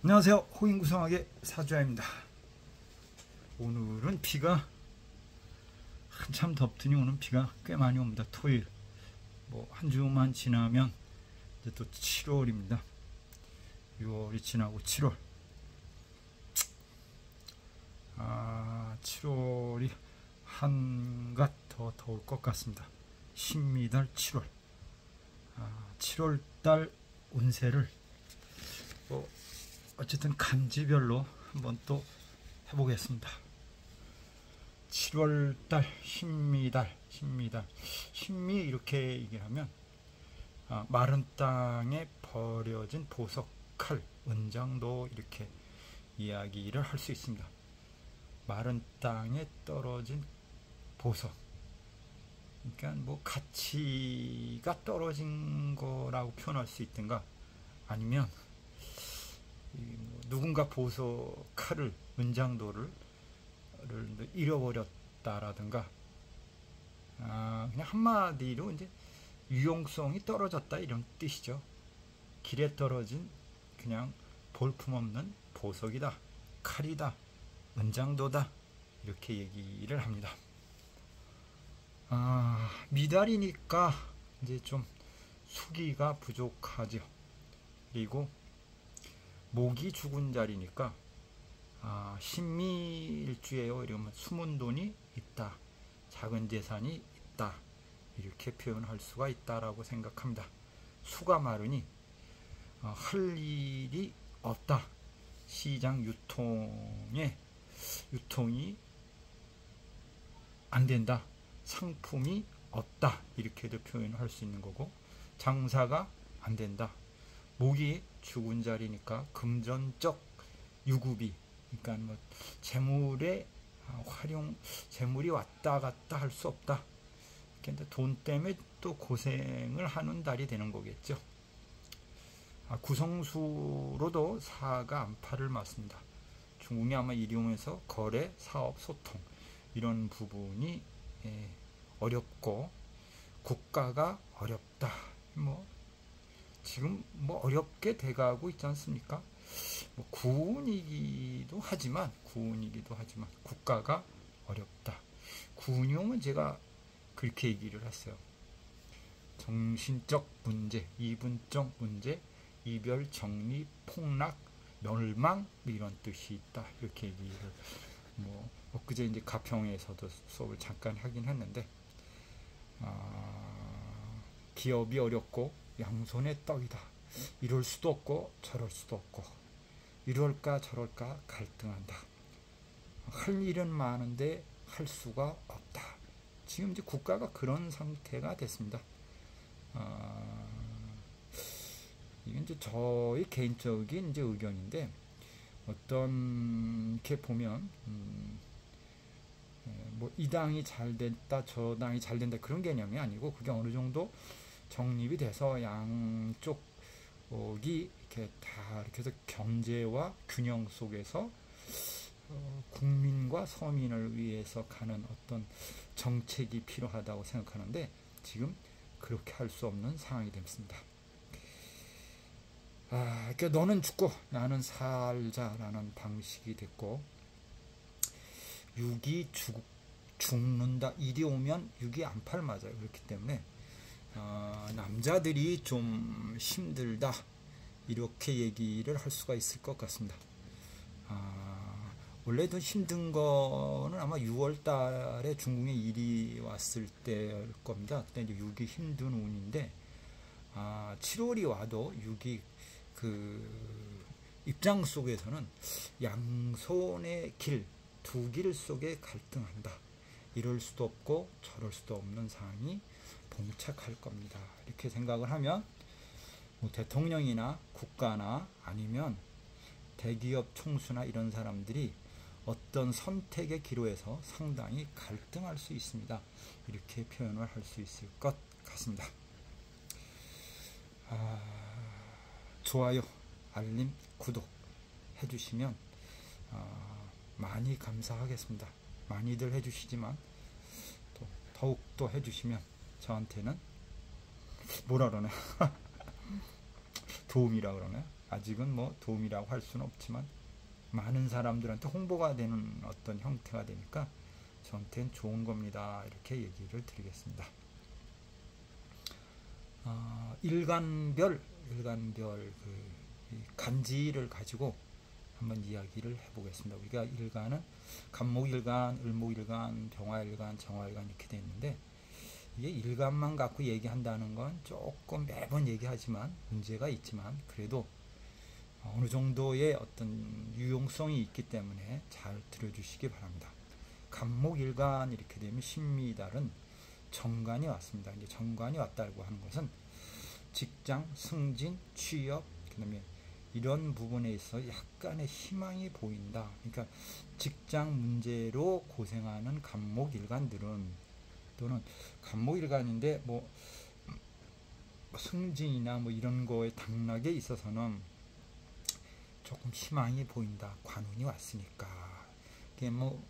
안녕하세요. 호인구성학의 사주아입니다. 오늘은 비가 한참 덥더니 오늘 비가 꽤 많이 옵니다. 토요일 한 주만 지나면 이제 또 7월입니다. 6월이 지나고 7월 7월이 한갓 더 더울 것 같습니다. 신미달 7월 7월달 운세를 어쨌든 간지별로 한번 또 해보겠습니다. 7월달 신미 이렇게 얘기를 하면 마른 땅에 버려진 보석, 칼, 은장도 이렇게 이야기를 할 수 있습니다. 마른 땅에 떨어진 보석, 그러니까 가치가 떨어진 거라고 표현할 수 있든가, 아니면 누군가 보석, 칼을, 은장도를 잃어버렸다라든가, 그냥 한마디로 이제 유용성이 떨어졌다 이런 뜻이죠. 길에 떨어진 그냥 볼품없는 보석이다, 칼이다, 은장도다, 이렇게 얘기를 합니다. 미달이니까 이제 좀 수기가 부족하죠. 그리고 목이 죽은 자리니까 신미일주예요. 이러면 숨은 돈이 있다, 작은 재산이 있다, 이렇게 표현할 수가 있다라고 생각합니다. 수가 마르니 할 일이 없다, 시장 유통이 안 된다, 상품이 없다, 이렇게도 표현할 수 있는 거고, 장사가 안 된다, 목이 죽은 자리니까 금전적 유급이, 그러니까 재물의 재물이 왔다 갔다 할 수 없다. 그러니까 돈 때문에 또 고생을 하는 달이 되는 거겠죠. 구성수로도 사가 안파를 맞습니다. 중궁이 아마 일용해서 거래, 사업, 소통 이런 부분이 어렵고, 국가가 어렵다. 지금 어렵게 돼가고 있지 않습니까? 구운이기도 하지만 국가가 어렵다. 구운용은 제가 그렇게 얘기를 했어요. 정신적 문제, 이분적 문제, 이별, 정리, 폭락, 멸망, 이런 뜻이 있다, 이렇게 얘기를 엊그제 이제 가평에서도 수업을 잠깐 하긴 했는데, 기업이 어렵고 양손의 떡이다. 이럴 수도 없고 저럴 수도 없고, 이럴까 저럴까 갈등한다. 할 일은 많은데 할 수가 없다. 지금 이제 국가가 그런 상태가 됐습니다. 이건 이제 저의 개인적인 이제 의견인데, 어떤 게 보면 이 당이 잘 됐다, 저 당이 잘 된다, 그런 개념이 아니고, 그게 어느 정도 정립이 돼서 양쪽이 이렇게 다 이렇게 해서 경제와 균형 속에서 국민과 서민을 위해서 가는 어떤 정책이 필요하다고 생각하는데, 지금 그렇게 할 수 없는 상황이 됐습니다. 그러니까 너는 죽고 나는 살자라는 방식이 됐고, 육이 죽는다, 일이 오면 육이 안팔 맞아요. 그렇기 때문에 남자들이 좀 힘들다, 이렇게 얘기를 할 수가 있을 것 같습니다. 원래도 힘든 거는 아마 6월 달에 중궁에 일이 왔을 때일 겁니다. 그때 이제 6이 힘든 운인데, 7월이 와도 6이 입장 속에서는 양손의 길, 두 길 속에 갈등한다. 이럴 수도 없고 저럴 수도 없는 상황이 봉착할 겁니다. 이렇게 생각을 하면 대통령이나 국가나 아니면 대기업 총수나 이런 사람들이 어떤 선택의 기로에서 상당히 갈등할 수 있습니다. 이렇게 표현을 할 수 있을 것 같습니다. 좋아요, 알림, 구독 해주시면 많이 감사하겠습니다. 많이들 해주시지만 더욱더 해주시면 저한테는 뭐라 그러나 도움이라 그러나요? 아직은 뭐 도움이라고 할 수는 없지만 많은 사람들한테 홍보가 되는 어떤 형태가 되니까 저한테는 좋은 겁니다. 이렇게 얘기를 드리겠습니다. 일간별 그 간지를 가지고 한번 이야기를 해보겠습니다. 우리가 일간은 간목일간, 을목일간, 병화일간, 정화일간 이렇게 되어 있는데 이게 일간만 갖고 얘기한다는 건 조금 매번 얘기하지만 문제가 있지만 그래도 어느 정도의 어떤 유용성이 있기 때문에 잘 들어주시기 바랍니다. 간목일간 이렇게 되면 신미달은 정관이 왔습니다. 이제 정관이 왔다고 하는 것은 직장, 승진, 취업, 그다음에 이런 부분에 있어 약간의 희망이 보인다. 그러니까 직장 문제로 고생하는 간목일간들은 또는 간목일간인데 뭐 승진이나 뭐 이런 거에 당락에 있어서는 조금 희망이 보인다. 관운이 왔으니까. 그게 뭐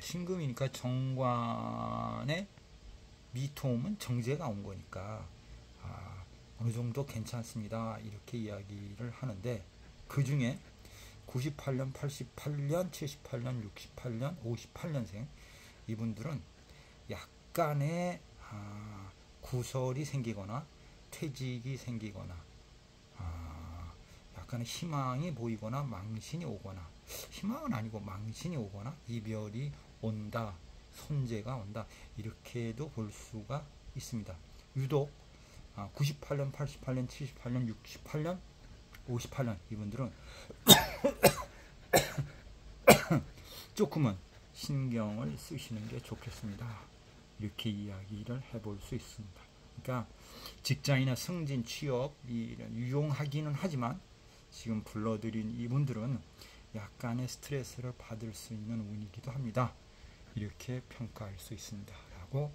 신금이니까 정관의 미토음은 정제가 온 거니까 어느 정도 괜찮습니다. 이렇게 이야기를 하는데 그 중에 98년, 88년, 78년, 68년, 58년생 이분들은 약간의 구설이 생기거나 퇴직이 생기거나 약간의 희망이 보이거나 망신이 오거나 희망은 아니고 망신이 오거나 이별이 온다. 손재가 온다. 이렇게도 볼 수가 있습니다. 유독 98년, 88년, 78년, 68년, 58년 이분들은 조금은 신경을 쓰시는 게 좋겠습니다. 이렇게 이야기를 해볼 수 있습니다. 그러니까 직장이나 승진, 취업 이런 유용하기는 하지만 지금 불러드린 이분들은 약간의 스트레스를 받을 수 있는 운이기도 합니다. 이렇게 평가할 수 있습니다. 라고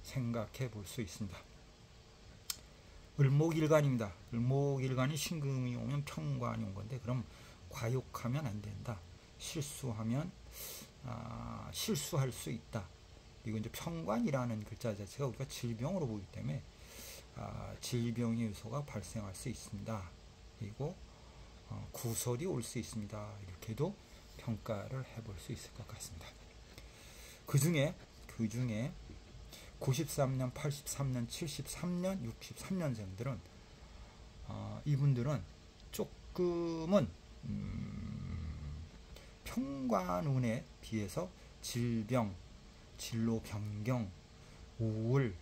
생각해 볼 수 있습니다. 을목일간입니다. 을목일간이 신금이 오면 평관이 온 건데 그럼 과욕하면 안 된다. 실수하면 실수할 수 있다. 그리고 이제 평관이라는 글자 자체가 우리가 질병으로 보기 때문에 질병의 요소가 발생할 수 있습니다. 그리고 구설이 올 수 있습니다. 이렇게도 평가를 해볼 수 있을 것 같습니다. 그 중에 93년, 83년, 73년, 63년생들은 이분들은 조금은 평관운에 비해서 질병, 진로 변경, 우울,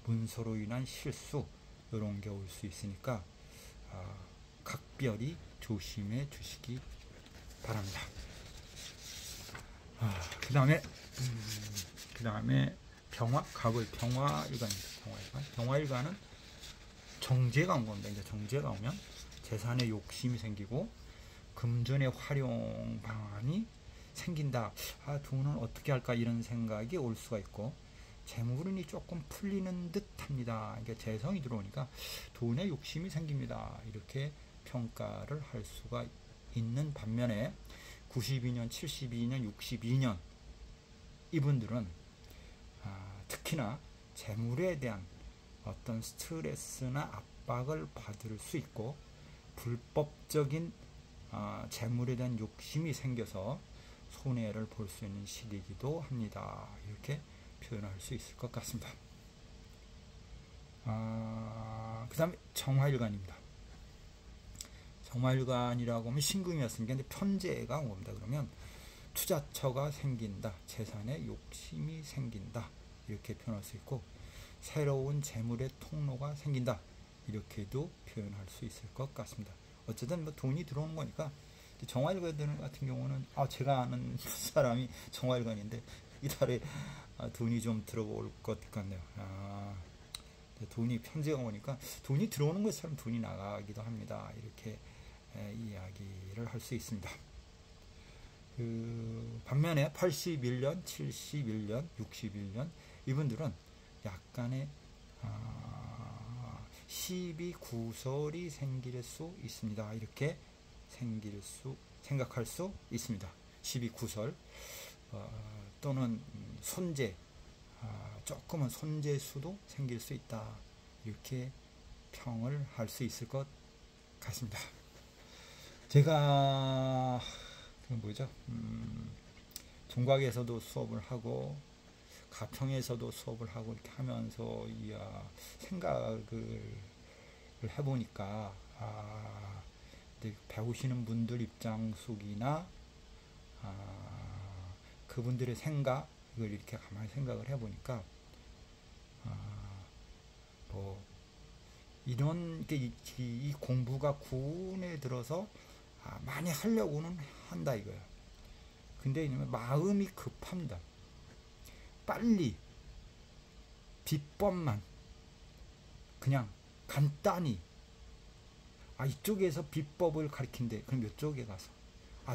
문서로 인한 실수 이런 게 올 수 있으니까 각별히 조심해 주시기 바랍니다. 그 다음에 병화일간입니다. 병화일간은 정제가 온 겁니다. 이제 정제가 오면 재산에 욕심이 생기고 금전의 활용 방안이 생긴다. 돈은 어떻게 할까 이런 생각이 올 수가 있고 재물운이 조금 풀리는 듯 합니다. 그러니까 재성이 들어오니까 돈에 욕심이 생깁니다. 이렇게 평가를 할 수가 있는 반면에 92년, 72년, 62년 이분들은 특히나 재물에 대한 어떤 스트레스나 압박을 받을 수 있고 불법적인 재물에 대한 욕심이 생겨서 손해를 볼 수 있는 시기이기도 합니다. 이렇게 표현할 수 있을 것 같습니다. 그 다음에 정화일간입니다. 정화일간이라고 하면 신금이었으니까 근데 편재가 온 겁니다. 그러면 투자처가 생긴다. 재산에 욕심이 생긴다. 이렇게 표현할 수 있고 새로운 재물의 통로가 생긴다. 이렇게도 표현할 수 있을 것 같습니다. 어쨌든 뭐 돈이 들어오는 거니까 정화일간 같은 경우는 제가 아는 사람이 정화일간인데 이달에 돈이 좀 들어올 것 같네요. 돈이 편제가 오니까 돈이 들어오는 것처럼 돈이 나가기도 합니다. 이렇게 이야기를 할 수 있습니다. 반면에 81년, 71년, 61년 이분들은 약간의 시비 구설이 생길 수 있습니다. 이렇게 생각할 수 있습니다. 시비 구설 또는 손재 조금은 손재수도 생길 수 있다. 이렇게 평을 할 수 있을 것 같습니다. 제가 그 뭐죠? 종각에서도 수업을 하고 가평에서도 수업을 하고 이렇게 하면서 생각을 해보니까 배우시는 분들 입장 속이나 그분들의 생각 이걸 이렇게 가만히 생각을 해보니까 뭐 이런 이 공부가 군에 들어서 많이 하려고는 한다 이거야. 근데 마음이 급합니다. 빨리 비법만 그냥 간단히 이쪽에서 비법을 가르친대. 그럼 이쪽에 가서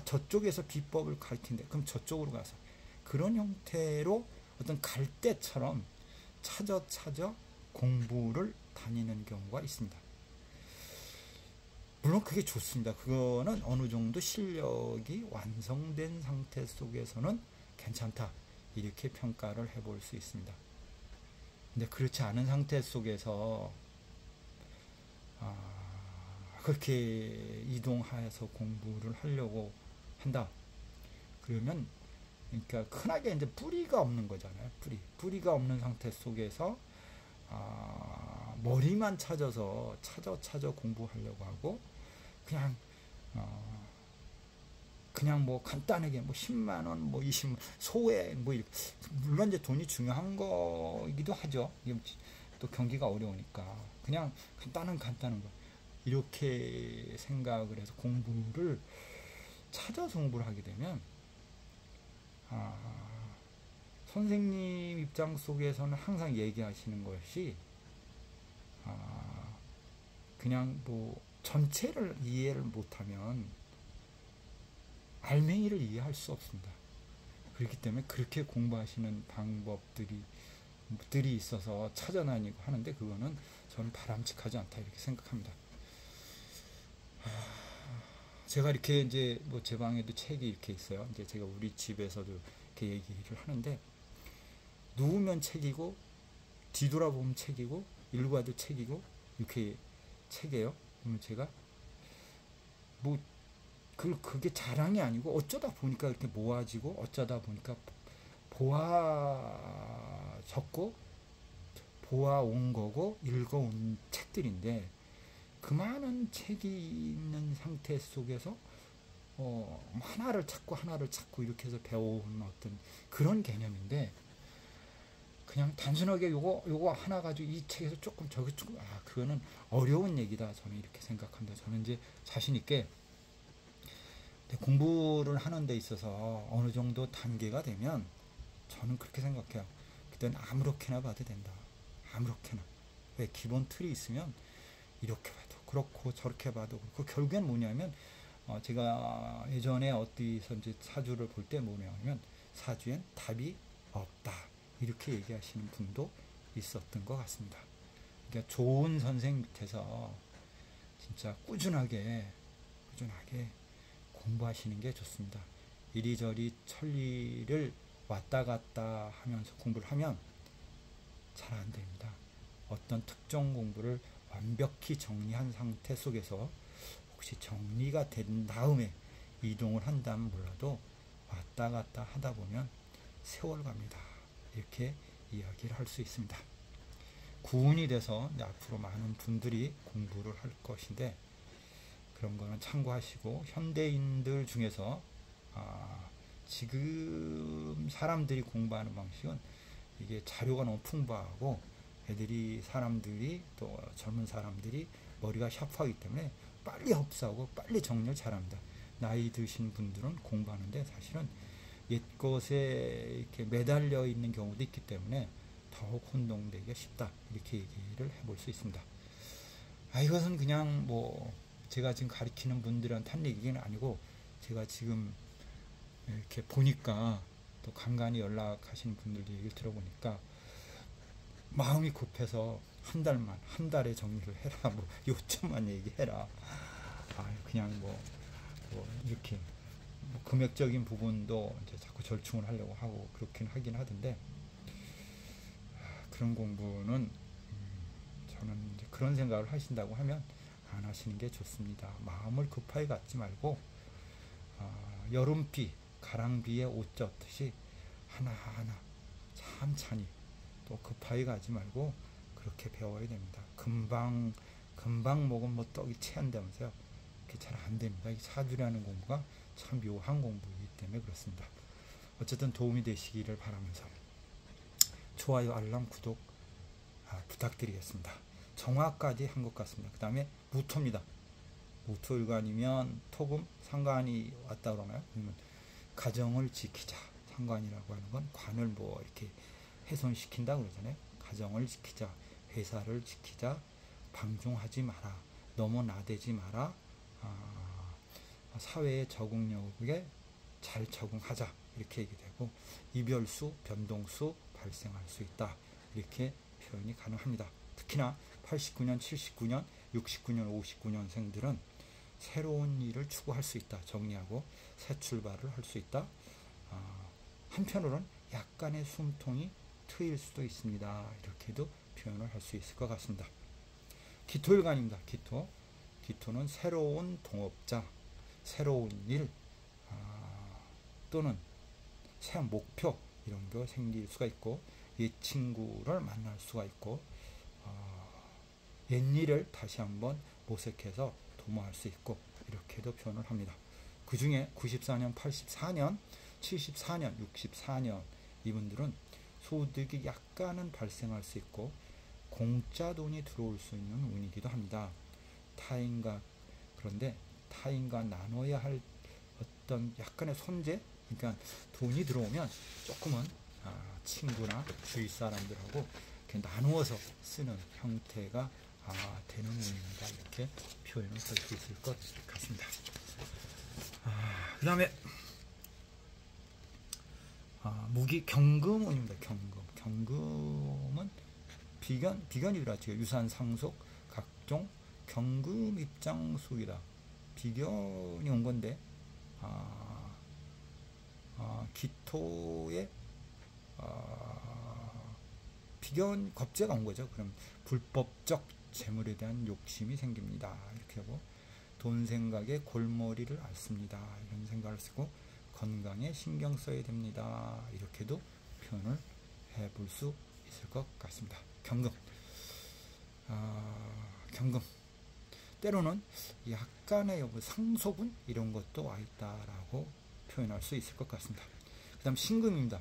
저쪽에서 비법을 가르친대. 그럼 저쪽으로 가서 그런 형태로 어떤 갈대처럼 찾아 공부를 다니는 경우가 있습니다. 물론 그게 좋습니다. 그거는 어느 정도 실력이 완성된 상태 속에서는 괜찮다 이렇게 평가를 해볼 수 있습니다. 근데 그렇지 않은 상태 속에서 그렇게 이동해서 공부를 하려고 한다. 그러면 그러니까 흔하게 이제 뿌리가 없는 거잖아요. 뿌리가 없는 상태 속에서 머리만 찾아서 찾아 공부하려고 하고 그냥 뭐 간단하게 뭐 10만 원, 뭐 20만 소액 뭐 물론 이제 돈이 중요한 거이기도 하죠. 또 경기가 어려우니까 그냥 간단한 거 이렇게 생각을 해서 공부를 찾아서 공부를 하게 되면 선생님 입장 속에서는 항상 얘기하시는 것이 그냥 뭐 전체를 이해를 못하면 알맹이를 이해할 수 없습니다. 그렇기 때문에 그렇게 공부하시는 방법들이 있어서 찾아다니고 하는데 그거는 저는 바람직하지 않다 이렇게 생각합니다. 제가 이렇게 이제 뭐 제 방에도 책이 이렇게 있어요. 이제 제가 우리 집에서도 이렇게 얘기를 하는데 누우면 책이고 뒤돌아보면 책이고 일로 가도 책이고 이렇게 책이에요. 그러면 제가 뭐 그게 자랑이 아니고 어쩌다 보니까 이렇게 모아지고 어쩌다 보니까 적고 보아온 거고 읽어온 책들인데 그 많은 책이 있는 상태 속에서 하나를 찾고 이렇게 해서 배워온 어떤 그런 개념인데 그냥 단순하게 요거 하나 가지고 이 책에서 조금 저기 조금 그거는 어려운 얘기다 저는 이렇게 생각합니다. 저는 이제 자신 있게 공부를 하는 데 있어서 어느 정도 단계가 되면 저는 그렇게 생각해요. 그때는 아무렇게나 봐도 된다. 아무렇게나. 왜 기본 틀이 있으면 이렇게 봐도 그렇고 저렇게 봐도 그렇고 결국엔 뭐냐면 제가 예전에 어디서 이제 사주를 볼 때 뭐냐면 사주엔 답이 없다. 이렇게 얘기하시는 분도 있었던 것 같습니다. 그러니까 좋은 선생 밑에서 진짜 꾸준하게 공부하시는 게 좋습니다. 이리저리 천리를 왔다 갔다 하면서 공부를 하면 잘 안 됩니다. 어떤 특정 공부를 완벽히 정리한 상태 속에서 혹시 정리가 된 다음에 이동을 한다면 몰라도 왔다 갔다 하다 보면 세월 갑니다. 이렇게 이야기를 할 수 있습니다. 구운이 돼서 앞으로 많은 분들이 공부를 할 것인데 그런 거는 참고하시고 현대인들 중에서 지금 사람들이 공부하는 방식은 이게 자료가 너무 풍부하고 사람들이 또 젊은 사람들이 머리가 샤프하기 때문에 빨리 흡수하고 빨리 정리를 잘합니다. 나이 드신 분들은 공부하는데 사실은 옛 것에 이렇게 매달려 있는 경우도 있기 때문에 더욱 혼동되기가 쉽다 이렇게 얘기를 해볼 수 있습니다. 이것은 그냥 뭐 제가 지금 가르치는 분들한테 한 얘기는 아니고 제가 지금 이렇게 보니까 또 간간히 연락하시는 분들도 얘기를 들어보니까 마음이 급해서 한 달에 정리를 해라 뭐 요점만 얘기해라 그냥 뭐 이렇게 뭐 금액적인 부분도 이제 자꾸 절충을 하려고 하고 그렇긴 하긴 하던데 그런 공부는 저는 이제 그런 생각을 하신다고 하면 안 하시는 게 좋습니다. 마음을 급하게 갖지 말고 여름비, 가랑비에 옷 젖듯이 하나하나 천천히 또 급하게 가지 말고 그렇게 배워야 됩니다. 금방 먹으면 뭐 떡이 체한다면서요. 그게 잘 안 됩니다. 이 사주라는 공부가 참 묘한 공부이기 때문에 그렇습니다. 어쨌든 도움이 되시기를 바라면서 좋아요, 알람, 구독 부탁드리겠습니다. 정화까지 한 것 같습니다. 그 다음에 무토입니다. 무토일간이면 토금, 상관이 왔다 그러나요? 그러면 가정을 지키자. 상관이라고 하는 건 관을 뭐 이렇게 훼손시킨다 그러잖아요. 가정을 지키자, 회사를 지키자, 방종하지 마라, 너무 나대지 마라, 사회의 적응력에 잘 적응하자 이렇게 얘기되고 이별수, 변동수 발생할 수 있다 이렇게 표현이 가능합니다. 특히나 89년, 79년, 69년, 59년생들은 새로운 일을 추구할 수 있다. 정리하고 새 출발을 할 수 있다. 한편으로는 약간의 숨통이 트일 수도 있습니다. 이렇게도 표현을 할 수 있을 것 같습니다. 기토일간입니다. 기토는 새로운 동업자, 새로운 일 또는 새 목표 이런 거 생길 수가 있고 옛 친구를 만날 수가 있고 옛 일을 다시 한번 모색해서 도모할 수 있고 이렇게도 표현을 합니다. 그 중에 94년, 84년, 74년, 64년 이분들은 소득이 약간은 발생할 수 있고 공짜 돈이 들어올 수 있는 운이기도 합니다. 그런데 타인과 나눠야 할 어떤 약간의 손재, 그러니까 돈이 들어오면 조금은 친구나 주위 사람들하고 이렇게 나누어서 쓰는 형태가 되는 운입니다. 이렇게 표현을 할 수 있을 것 같습니다. 그 다음에 무기 경금운입니다. 경금은 비견이라 지금 유산 상속 각종 경금 입장 수이다. 비견이 온 건데 기토에 비견 겁재가 온 거죠. 그럼 불법적 재물에 대한 욕심이 생깁니다. 이렇게 하고 돈 생각에 골머리를 앓습니다. 이런 생각을 쓰고 건강에 신경 써야 됩니다. 이렇게도 표현을 해볼 수 있을 것 같습니다. 경금. 때로는 약간의 상소분 이런 것도 와 있다라고 표현할 수 있을 것 같습니다. 그 다음 신금입니다.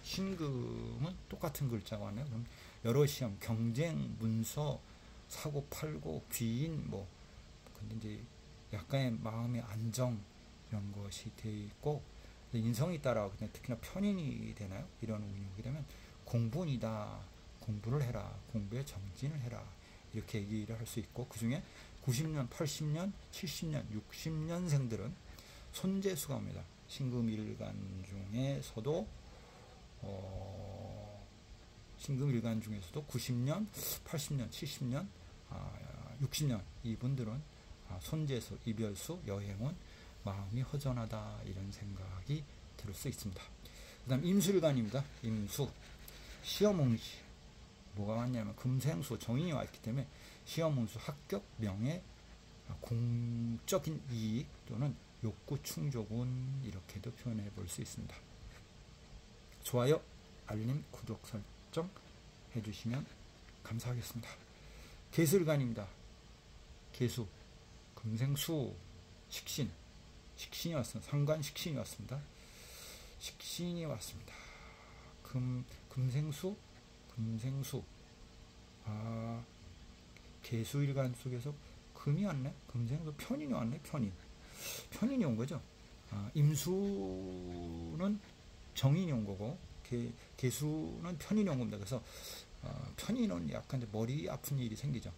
신금은 똑같은 글자가 왔네요. 그럼 여러 시험, 경쟁, 문서, 사고 팔고, 귀인, 근데 이제 약간의 마음의 안정 이런 것이 되어 있고 인성이 따라 특히나 편인이 되나요? 이런 운이 오게 되면 공분이다. 공부를 해라. 공부에 정진을 해라. 이렇게 얘기를 할 수 있고 그 중에 90년, 80년, 70년, 60년생들은 손재수가 옵니다. 신금일간 중에서도 90년, 80년, 70년, 60년 이분들은 손재수, 이별수, 여행운, 마음이 허전하다 이런 생각이 들 수 있습니다. 그 다음 임수일간입니다. 임수, 시험응시 뭐가 왔냐면 금생수, 정인이 왔기 때문에 시험응수, 합격, 명예, 공적인 이익 또는 욕구 충족운 이렇게도 표현해 볼 수 있습니다. 좋아요, 알림, 구독 설정 해주시면 감사하겠습니다. 개수일간입니다. 개수, 금생수, 식신이 왔습니다. 상관 식신이 왔습니다. 식신이 왔습니다. 금생수, 개수일간 속에서 금이 왔네. 금생수, 편인이 왔네. 편인이 온 거죠. 임수는 정인이 온 거고 개수는 편인이 온 겁니다. 그래서 편인은 약간 머리 아픈 일이 생기죠.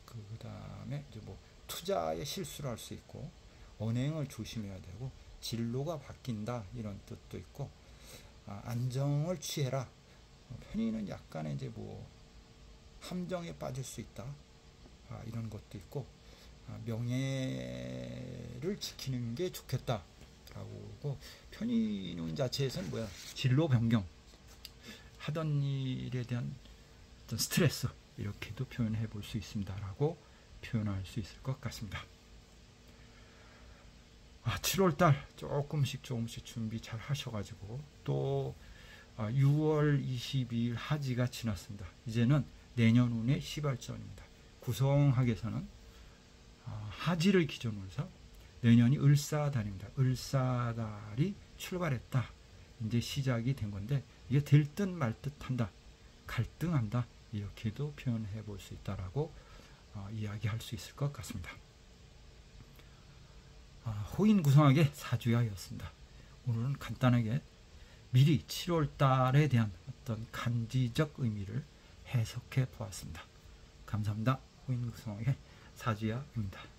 그 다음에 이제 투자에 실수를 할 수 있고 언행을 조심해야 되고 진로가 바뀐다 이런 뜻도 있고 안정을 취해라. 편인은 약간의 이제 함정에 빠질 수 있다. 이런 것도 있고 명예를 지키는 게 좋겠다. 라고 편인운 자체에서는 진로 변경, 하던 일에 대한 어떤 스트레스 이렇게도 표현해 볼 수 있습니다. 라고 표현할 수 있을 것 같습니다. 7월달 조금씩 준비 잘 하셔가지고 또 6월 22일 하지가 지났습니다. 이제는 내년운의 시발점입니다. 구성학에서는 하지를 기준으로 해서 내년이 을사달입니다. 을사달이 출발했다. 이제 시작이 된 건데 이게 될 듯 말 듯 한다. 갈등한다. 이렇게도 표현해 볼 수 있다라고 이야기할 수 있을 것 같습니다. 호인 구성학의 사주야였습니다. 오늘은 간단하게 미리 7월 달에 대한 어떤 간지적 의미를 해석해 보았습니다. 감사합니다. 호인 구성학의 사주야입니다.